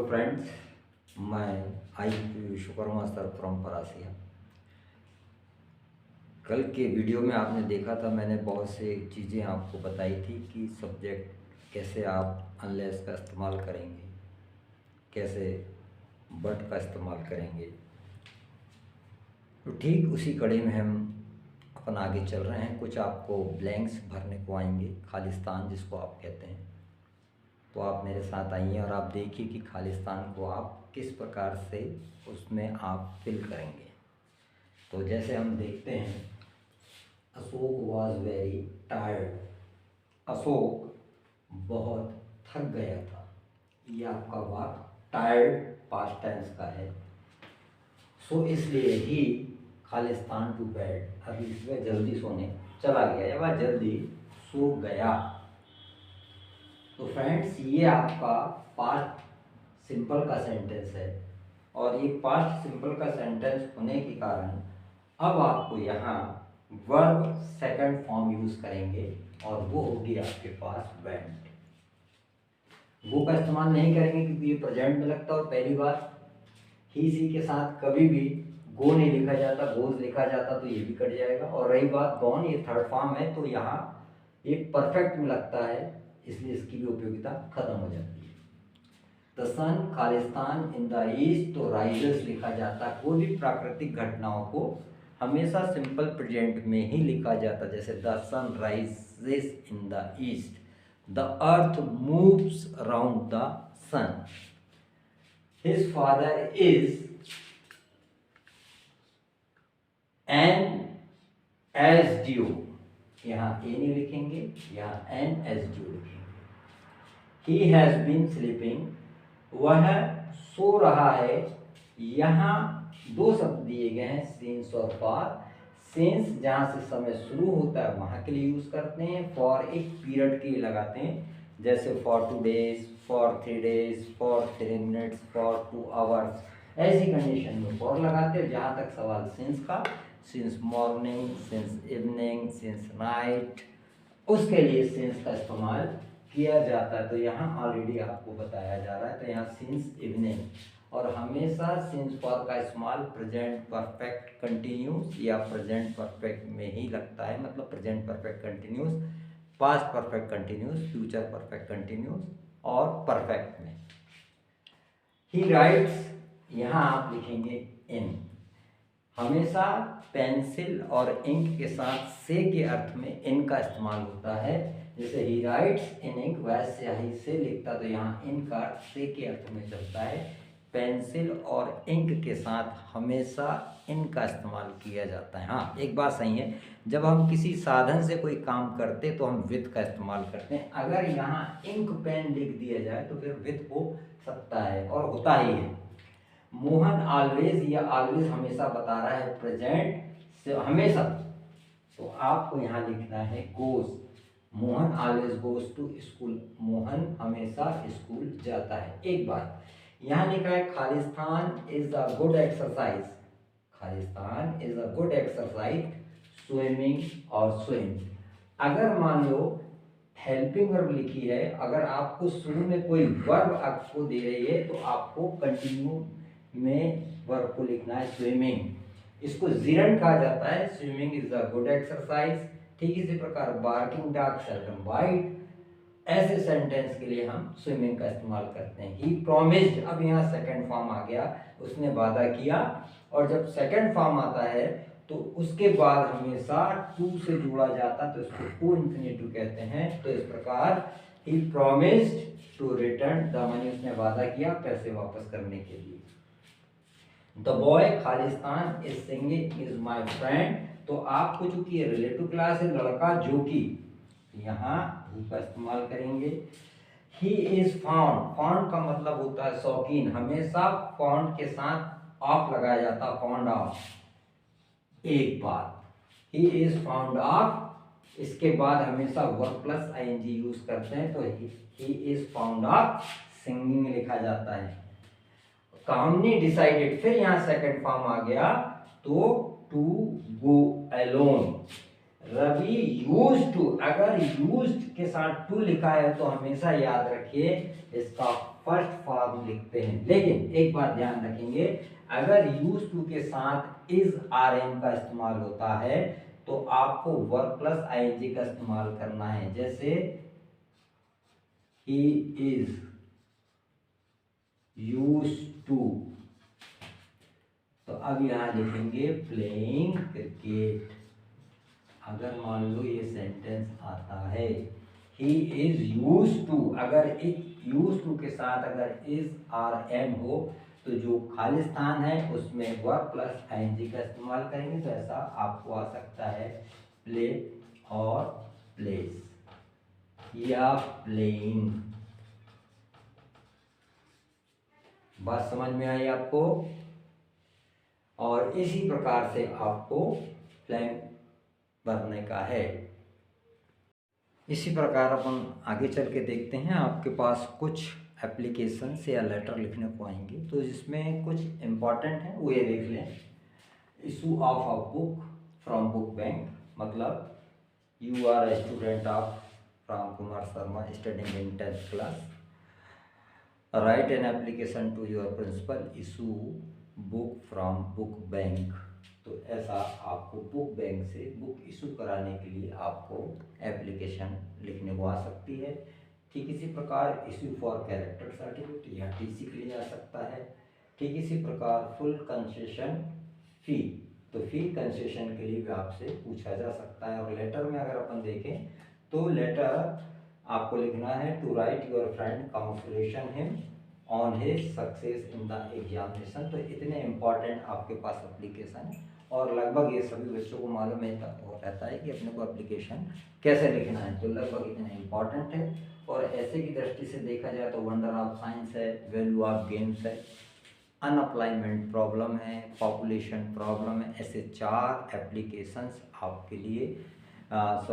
Friends, मैं आई शुक्रमा sir from Parasia. कल के वीडियो में आपने देखा था, मैंने बहुत से चीज़ें आपको बताई थी कि सब्जेक्ट कैसे आप अनलेस का इस्तेमाल करेंगे, कैसे बट का इस्तेमाल करेंगे। तो ठीक उसी कड़ी में हम अपन आगे चल रहे हैं। कुछ आपको ब्लैंक्स भरने को आएंगे, खालिस्तान जिसको आप कहते हैं। तो आप मेरे साथ आइए और आप देखिए कि खालिस्तान को आप किस प्रकार से उसमें आप फिल करेंगे। तो जैसे हम देखते हैं, Ashok was very tired. Ashok बहुत थक गया था। ये आपका वाक्य टायर्ड पास्ट टेंस का है। सो इसलिए ही खालिस्तान टू बेड, अभी इसमें जल्दी सोने चला गया या वह जल्दी सो गया। तो फ्रेंड्स, ये आपका पास्ट सिंपल का सेंटेंस है और ये पास्ट सिंपल का सेंटेंस होने के कारण अब आपको यहाँ वर्ब सेकंड फॉर्म यूज करेंगे और वो होगी आपके पास वेंट। वो का इस्तेमाल नहीं करेंगे क्योंकि ये प्रेजेंट में लगता है। और पहली बात, ही सी के साथ कभी भी गो नहीं लिखा जाता, गोज लिखा जाता तो ये भी कट जाएगा। और रही बात गॉन, ये थर्ड फॉर्म है तो यहाँ ये परफेक्ट में लगता है, इसलिए इसकी भी उपयोगिता खत्म हो जाती है। The sun Khalistan in the east, तो राइजेस लिखा जाता है। कोई भी प्राकृतिक घटनाओं को हमेशा सिंपल प्रेजेंट में ही लिखा जाता है। जैसे the sun rises in the east, the earth moves around the sun, his father is an age due. यहाँ ए नहीं लिखेंगे, यहाँ एन एज ड्यू लिखेंगे। ही हैज बीन स्लीपिंग, वह सो रहा है। यहाँ दो शब्द दिए गए हैं, सिंस और फॉर। सिंस जहाँ से समय शुरू होता है वहाँ के लिए यूज करते हैं। फॉर एक पीरियड के लिए लगाते हैं, जैसे for 2 days, for 3 days, for 3 minutes, for 2 hours। ऐसी कंडीशन में फॉर लगाते हैं। जहाँ तक सवाल सिंस का, since morning, since evening, since night, उसके लिए सिंस का इस्तेमाल किया जाता है। तो यहाँ ऑलरेडी आपको बताया जा रहा है। तो यहाँ सिंस इवनिंग, और हमेशा सिंस फॉर का इस्तेमाल प्रेजेंट परफेक्ट कंटिन्यूस या प्रेजेंट परफेक्ट में ही लगता है। मतलब present perfect continuous, past perfect continuous, future perfect continuous और परफेक्ट में। ही राइट्स, यहाँ आप लिखेंगे इन। हमेशा पेंसिल और इंक के साथ से के अर्थ में इन का इस्तेमाल होता है। जैसे ही राइट्स इन इंक, वह स्याही से लिखता, तो यहाँ इन का अर्थ से के अर्थ में चलता है। पेंसिल और इंक के साथ हमेशा इन का इस्तेमाल किया जाता है। हाँ, एक बात सही है, जब हम किसी साधन से कोई काम करते तो हम विथ का इस्तेमाल करते हैं। अगर यहाँ इंक पेन लिख दिया जाए तो फिर विथ हो सकता है और होता ही है। मोहन ऑलवेज, या ऑलवेज हमेशा बता रहा है प्रेजेंट से हमेशा, तो आपको यहाँ लिखना है goes. Mohan always goes to school, Mohan हमेशा स्कूल जाता है। एक बात यहाँ लिखा है, Khalistan is a good exercise. Khalistan is a good exercise swimming और स्विम। अगर मान लो हेल्पिंग वर्ब लिखी है, अगर आपको शुरू में कोई वर्ब आपको दे रही है तो आपको कंटिन्यू में वर्ब को लिखना है स्विमिंग। इसको जिरन कहा जाता है। Swimming is a good exercise. ठीक इसी प्रकार बार्किंग डॉग सेल्डम बाइट, ऐसे सेंटेंस के लिए हम स्विमिंग का इस्तेमाल करते हैं। ही प्रॉमिस्ड, अब यहाँ सेकंड फॉर्म आ गया, उसने वादा किया। और जब सेकंड फॉर्म आता है तो उसके बाद हमेशा टू से जोड़ा जाता, तो इसको टू इन्फिनिटिव कहते हैं। तो इस प्रकार ही promised to return the money, उसने वादा किया पैसे वापस करने के लिए। The boy Khalistan is singing is my friend, तो आपको चूंकि रिलेटिव क्लास है, लड़का जो कि, यहाँ हु का इस्तेमाल करेंगे। ही इज फाउंड, फाउंड का मतलब होता है शौकीन। हमेशा फाउंड के साथ ऑफ लगाया जाता, फाउंड ऑफ। एक बात, ही इज फाउंड ऑफ, इसके बाद हमेशा वर्ब प्लस आईएनजी यूज करते हैं, तो he is found of singing लिखा जाता है। कामनी डिसाइडेड, फिर यहाँ सेकंड फॉर्म आ गया, तो to go alone. Ravi use to, अगर यूज्ड के साथ टू लिखा है तो हमेशा याद रखिए इसका फर्स्ट फॉर्म लिखते हैं। लेकिन एक बात ध्यान रखेंगे, अगर यूज टू के साथ इज आर एम का इस्तेमाल होता है तो आपको वर्ब प्लस आईएनजी का इस्तेमाल करना है। जैसे ही इज यूज टू, तो अब यहां लिखेंगे प्लेइंग क्रिकेट। अगर मान लो ये सेंटेंस आता है ही इज यूज टू, अगर यूज टू के साथ अगर इज आर एम हो तो जो खाली स्थान है उसमें वर्ब प्लस आईएनजी का इस्तेमाल करेंगे। तो ऐसा आपको आ सकता है प्ले और प्लेस या प्लेइंग। बात समझ में आई आपको? और इसी प्रकार से आपको ब्लैंक भरने का है। इसी प्रकार अपन आगे चल के देखते हैं। आपके पास कुछ एप्लीकेशन से या लेटर लिखने को आएंगे, तो जिसमें कुछ इम्पॉर्टेंट है वो ये देख लें। Issue of a book from book bank, मतलब you are a student of Ram Kumar Sharma studying in 10th class, write an application to your principal, issue book from book bank. तो ऐसा आपको बुक बैंक से बुक इशू कराने के लिए आपको application लिखने को आ सकती है। ठीक इसी प्रकार इशू फॉर कैरेक्टर सर्टिफिकेट या टीसी के लिए आ सकता है। ठीक इसी प्रकार फुल कंसेशन फी, तो फी कंसेशन के लिए भी आपसे पूछा जा सकता है। और लेटर में अगर अपन देखें तो लेटर आपको लिखना है to write your friend congratulation him on his success in the examination. तो इतने इम्पॉर्टेंट आपके पास एप्लीकेशन है और लगभग ये सभी बच्चों को मालूम रहता है कि अपने को एप्लीकेशन कैसे लिखना है, तो लगभग इतने इम्पॉर्टेंट है। और ऐसे की दृष्टि से देखा जाए तो वंडर ऑफ साइंस है, वैल्यू ऑफ गेम्स है, अनअप्लाइमेंट प्रॉब्लम है, पॉपुलेशन प्रॉब्लम है। ऐसे 4 एप्लीकेशंस आपके लिए 4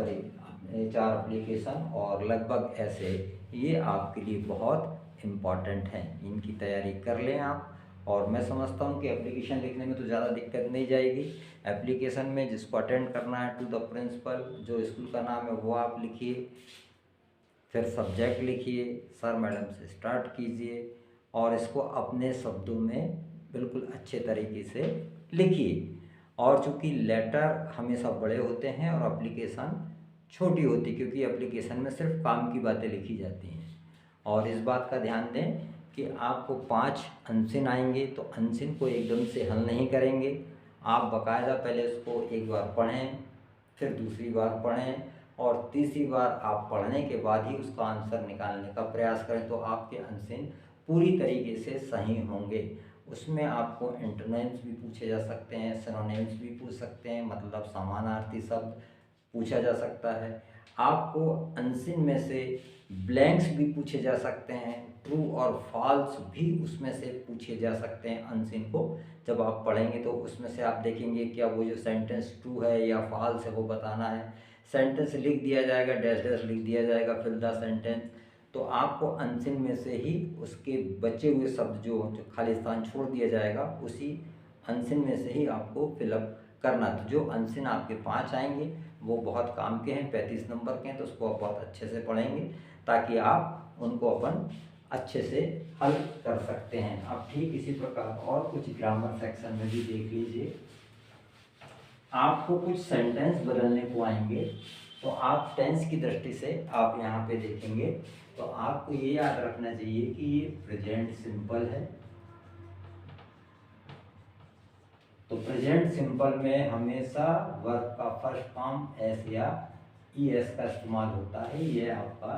एप्लीकेशन और लगभग ऐसे ये आपके लिए बहुत इम्पॉर्टेंट हैं। इनकी तैयारी कर लें आप। और मैं समझता हूँ कि एप्लीकेशन लिखने में तो ज़्यादा दिक्कत नहीं जाएगी। एप्लीकेशन में जिसको अटेंड करना है टू द प्रिंसिपल, जो स्कूल का नाम है वो आप लिखिए, फिर सब्जेक्ट लिखिए, सर मैडम से स्टार्ट कीजिए और इसको अपने शब्दों में बिल्कुल अच्छे तरीके से लिखिए। और चूँकि लेटर हमेशा बड़े होते हैं और एप्लीकेशन छोटी होती है, क्योंकि एप्लीकेशन में सिर्फ काम की बातें लिखी जाती हैं। और इस बात का ध्यान दें कि आपको 5 अनसिन आएंगे, तो अनसिन को एकदम से हल नहीं करेंगे। आप बाकायदा पहले उसको एक बार पढ़ें, फिर दूसरी बार पढ़ें और तीसरी बार आप पढ़ने के बाद ही उसका आंसर निकालने का प्रयास करें, तो आपके अनसिन पूरी तरीके से सही होंगे। उसमें आपको एंटोनिम्स भी पूछे जा सकते हैं, सिनोनिम्स भी पूछ सकते हैं, मतलब समानार्थी शब्द पूछा जा सकता है। आपको अनसिन में से ब्लैंक्स भी पूछे जा सकते हैं, ट्रू और फॉल्स भी उसमें से पूछे जा सकते हैं। अनसिन को जब आप पढ़ेंगे तो उसमें से आप देखेंगे क्या वो जो सेंटेंस ट्रू है या फॉल्स है वो बताना है। सेंटेंस लिख दिया जाएगा, डैश डैश लिख दिया जाएगा, फिल द सेंटेंस। तो आपको अनसिन में से ही उसके बचे हुए शब्द जो खाली स्थान छोड़ दिया जाएगा, उसी अनसिन में से ही आपको फिलअप करना। तो जो अनसिन आपके 5 आएंगे वो बहुत काम के हैं, 35 नंबर के हैं, तो उसको आप बहुत अच्छे से पढ़ेंगे ताकि आप उनको अपन अच्छे से हल कर सकते हैं। अब ठीक इसी प्रकार और कुछ ग्रामर सेक्शन में भी देख लीजिए। आपको कुछ सेंटेंस बदलने को आएंगे, तो आप टेंस की दृष्टि से आप यहाँ पे देखेंगे तो आपको ये याद रखना चाहिए कि ये प्रेजेंट सिंपल है। तो प्रेजेंट सिंपल में हमेशा वर्ब का फर्स्ट फॉर्म एस या ईएस का इस्तेमाल होता है। ये आपका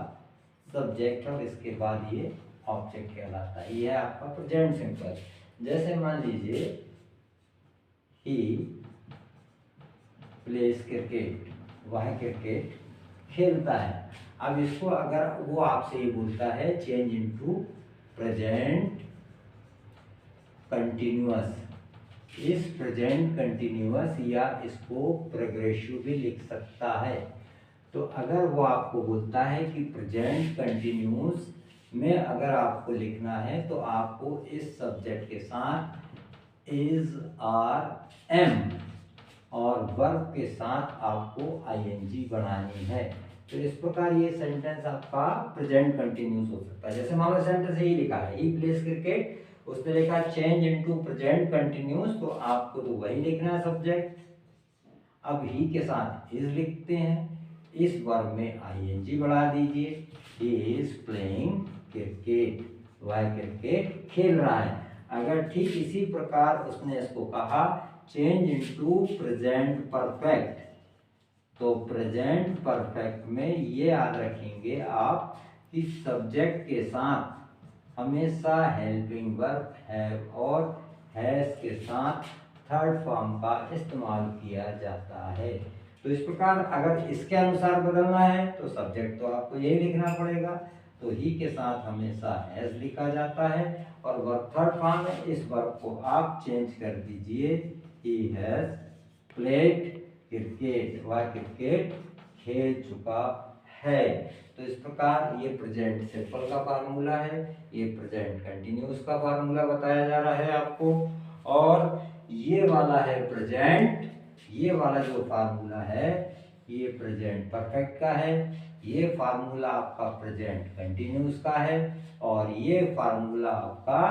सब्जेक्ट और इसके बाद ये ऑब्जेक्ट कहलाता है। ये है आपका प्रेजेंट सिंपल। जैसे मान लीजिए ही प्लेस क्रिकेट, वह क्रिकेट खेलता है। अब इसको अगर वो आपसे ये बोलता है चेंज इनटू प्रेजेंट कंटिन्यूअस, इस प्रेजेंट कंटिन्यूअस या इसको प्रोग्रेसिव भी लिख सकता है। तो अगर वो आपको बोलता है कि प्रेजेंट कंटिन्यूअस में अगर आपको लिखना है तो आपको इस सब्जेक्ट के साथ इज आर एम और वर्ब के साथ आपको आईएनजी बनानी है। तो इस प्रकार ये सेंटेंस आपका प्रेजेंट कंटिन्यूस हो सकता है। जैसे मान लो सेंटेंस यही लिखा है, ही प्लेस क्रिकेट, उसने लिखा चेंज इनटू प्रेजेंट कंटिन्यूस, तो आपको तो वही लिखना है सब्जेक्ट। अब ही के साथ इज लिखते हैं, इस वर्ब में आईएनजी बढ़ा दीजिए, ही इज प्लेइंग क्रिकेट, वह क्रिकेट खेल रहा है। अगर ठीक इसी प्रकार उसने इसको कहा चेंज इनटू प्रेजेंट परफेक्ट, तो प्रेजेंट परफेक्ट में ये याद रखेंगे आप कि सब्जेक्ट के साथ हमेशा हेल्पिंग वर्ब हैव और हैज के साथ थर्ड फॉर्म का इस्तेमाल किया जाता है। तो इस प्रकार अगर इसके अनुसार बदलना है तो सब्जेक्ट तो आपको यही लिखना पड़ेगा, तो ही के साथ हमेशा हैज लिखा जाता है और वर्ब थर्ड फॉर्म है, इस वर्ब को आप चेंज कर दीजिए, ही हैज प्लेड क्रिकेट, वह क्रिकेट खेल चुका है। तो इस प्रकार ये प्रेजेंट सिंपल का फार्मूला है, ये प्रेजेंट कंटिन्यूस का फार्मूला बताया जा रहा है आपको। और ये वाला है प्रेजेंट, ये वाला जो फार्मूला है ये प्रेजेंट परफेक्ट का है, ये फार्मूला आपका प्रेजेंट कंटिन्यूस का है और ये फार्मूला आपका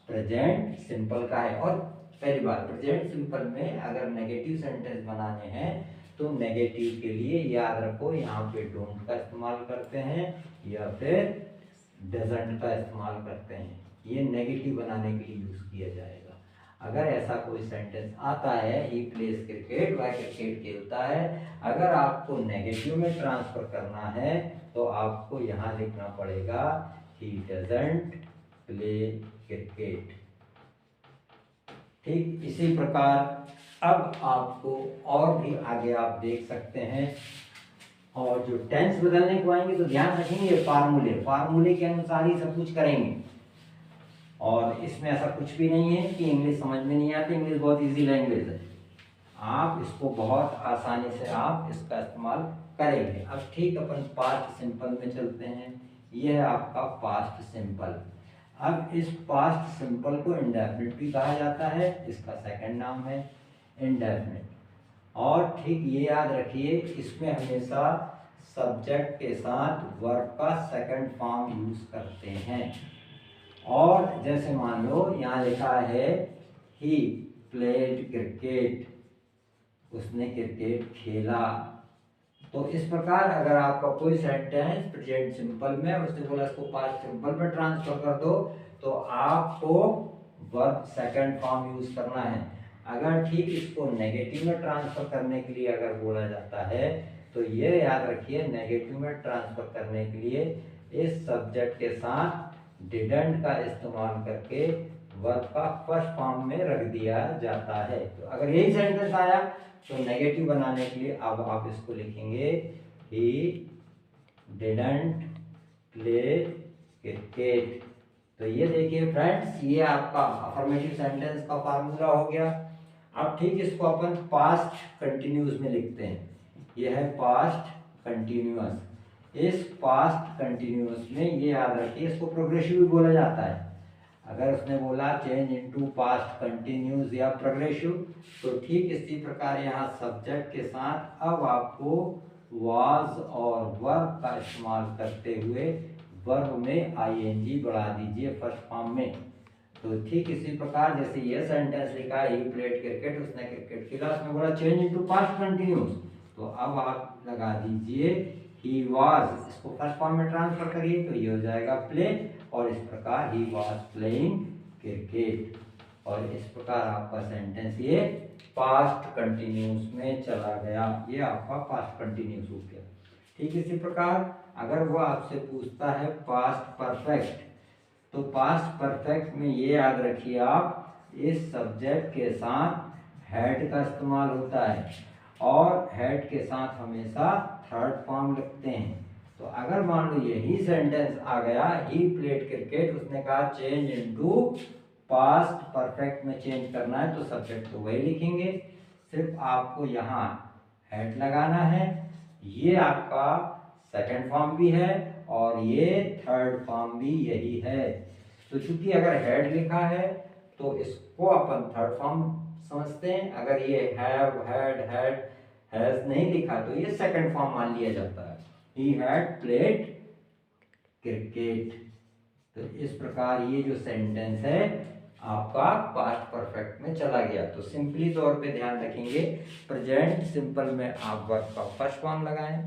प्रेजेंट सिंपल का है। और पहली बात, प्रेजेंट सिंपल में अगर नेगेटिव सेंटेंस बनाने हैं तो नेगेटिव के लिए याद रखो यहाँ पे डोंट का इस्तेमाल करते हैं या फिर डजंट का इस्तेमाल करते हैं, ये नेगेटिव बनाने के लिए यूज किया जाएगा। अगर ऐसा कोई सेंटेंस आता है ही प्लेस क्रिकेट, वह क्रिकेट खेलता है, अगर आपको नेगेटिव में ट्रांसफर करना है तो आपको यहाँ लिखना पड़ेगा ही डजंट प्ले क्रिकेट। ठीक इसी प्रकार अब आपको और भी आगे आप देख सकते हैं, और जो टेंस बदलने को आएंगे तो ध्यान रखेंगे फार्मूले के अनुसार ही सब कुछ करेंगे। और इसमें ऐसा कुछ भी नहीं है कि इंग्लिश समझ में नहीं आती, इंग्लिश बहुत इजी लैंग्वेज है, आप इसको बहुत आसानी से आप इसका इस्तेमाल करेंगे। अब ठीक अपन पास्ट सिंपल में चलते हैं, यह है आपका पास्ट सिंपल। अब इस पास्ट सिंपल को इंडेफिनिट भी कहा जाता है, इसका सेकंड नाम है इंडेफिनिट। और ठीक ये याद रखिए इसमें हमेशा सब्जेक्ट के साथ वर्ब का सेकंड फॉर्म यूज करते हैं। और जैसे मान लो यहाँ लिखा है ही प्लेड क्रिकेट, उसने क्रिकेट खेला, तो इस प्रकार अगर आपका कोई सेंटेंस प्रेजेंट सिंपल में उसने बोला इसको पास्ट सिंपल में ट्रांसफर कर दो, तो आपको वर्ब सेकंड फॉर्म यूज करना है। अगर ठीक इसको नेगेटिव में ट्रांसफर करने के लिए अगर बोला जाता है तो ये याद रखिए नेगेटिव में ट्रांसफर करने के लिए इस सब्जेक्ट के साथ डिडंट का इस्तेमाल करके वर्ब का फर्स्ट फॉर्म में रख दिया जाता है। तो अगर यही सेंटेंस आया तो नेगेटिव बनाने के लिए अब आप इसको लिखेंगे ही डिडंट प्ले क्रिकेट। तो ये देखिए फ्रेंड्स, ये आपका अफर्मेटिव सेंटेंस का फार्मूला हो गया। अब ठीक इसको अपन पास्ट कंटिन्यूस में लिखते हैं, ये है पास्ट कंटिन्यूअस। इस पास्ट कंटिन्यूअस में ये याद रखिए इसको प्रोग्रेसिव भी बोला जाता है। अगर उसने बोला चेंज इनटू पास्ट कंटिन्यूस या प्रोग्रेसिव, तो ठीक इसी प्रकार यहाँ सब्जेक्ट के साथ अब आपको वाज और वर्ब का इस्तेमाल करते हुए वर्ब में आईएनजी बढ़ा दीजिए फर्स्ट फॉर्म में। तो ठीक इसी प्रकार जैसे ये सेंटेंस लिखा है ही प्लेड क्रिकेट, उसने क्रिकेट खेला, उसने बोला चेंज इनटू पास्ट कंटिन्यूस, तो अब आप लगा दीजिए ही वाज, इसको फर्स्ट फॉर्म में ट्रांसफर करिए तो ये हो जाएगा प्ले, और इस प्रकार ही वाज प्लेइंग क्रिकेट। और इस प्रकार आपका सेंटेंस ये पास्ट कंटिन्यूस में चला गया, ये आपका पास्ट कंटिन्यूस हो गया। ठीक इसी प्रकार अगर वो आपसे पूछता है पास्ट परफेक्ट, तो पास्ट परफेक्ट में ये याद रखिए आप इस सब्जेक्ट के साथ हैड का इस्तेमाल होता है और हैड के साथ हमेशा थर्ड फॉर्म लिखते हैं। तो अगर मान लो यही सेंटेंस आ गया ही प्लेड क्रिकेट, उसने कहा चेंज इनटू पास्ट परफेक्ट में चेंज करना है, तो सब्जेक्ट तो वही लिखेंगे, सिर्फ आपको यहाँ हेड लगाना है। ये आपका सेकंड फॉर्म भी है और ये थर्ड फॉर्म भी यही है। तो चूंकि अगर हेड लिखा है तो इसको अपन थर्ड फॉर्म समझते हैं। अगर ये हैव, हैड, हैज नहीं लिखा तो ये सेकंड फॉर्म मान लिया जाता है। He had played cricket. तो इस प्रकार ये जो सेंटेंस है आपका पास्ट परफेक्ट में चला गया। तो सिंपली तौर पे ध्यान रखेंगे, प्रेजेंट सिंपल में आप वर्ब का फर्स्ट फॉर्म लगाएं,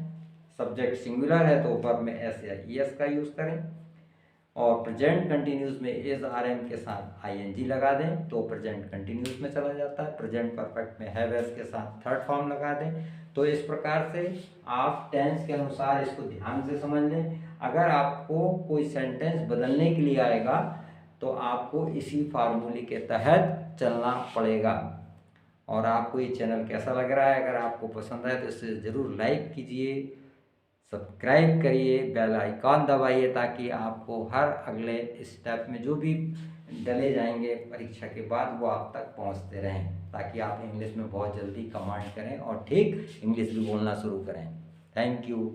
सब्जेक्ट सिंगुलर है तो वर्ब में एस या ईएस का यूज करें, और प्रेजेंट कंटिन्यूस में इज आर एम के साथ आईएनजी लगा दें तो प्रेजेंट कंटिन्यूस में चला जाता है। प्रेजेंट परफेक्ट में हैव एस के साथ थर्ड फॉर्म लगा दें। तो इस प्रकार से आप टेंस के अनुसार इसको ध्यान से समझ लें। अगर आपको कोई सेंटेंस बदलने के लिए आएगा तो आपको इसी फार्मूले के तहत चलना पड़ेगा। और आपको ये चैनल कैसा लग रहा है, अगर आपको पसंद आए तो इसे ज़रूर लाइक कीजिए, सब्सक्राइब करिए, बेल आइकॉन दबाइए, ताकि आपको हर अगले स्टेप में जो भी डले जाएंगे परीक्षा के बाद वो आप तक पहुंचते रहें, ताकि आप इंग्लिश में बहुत जल्दी कमांड करें और ठीक इंग्लिश भी बोलना शुरू करें। Thank you.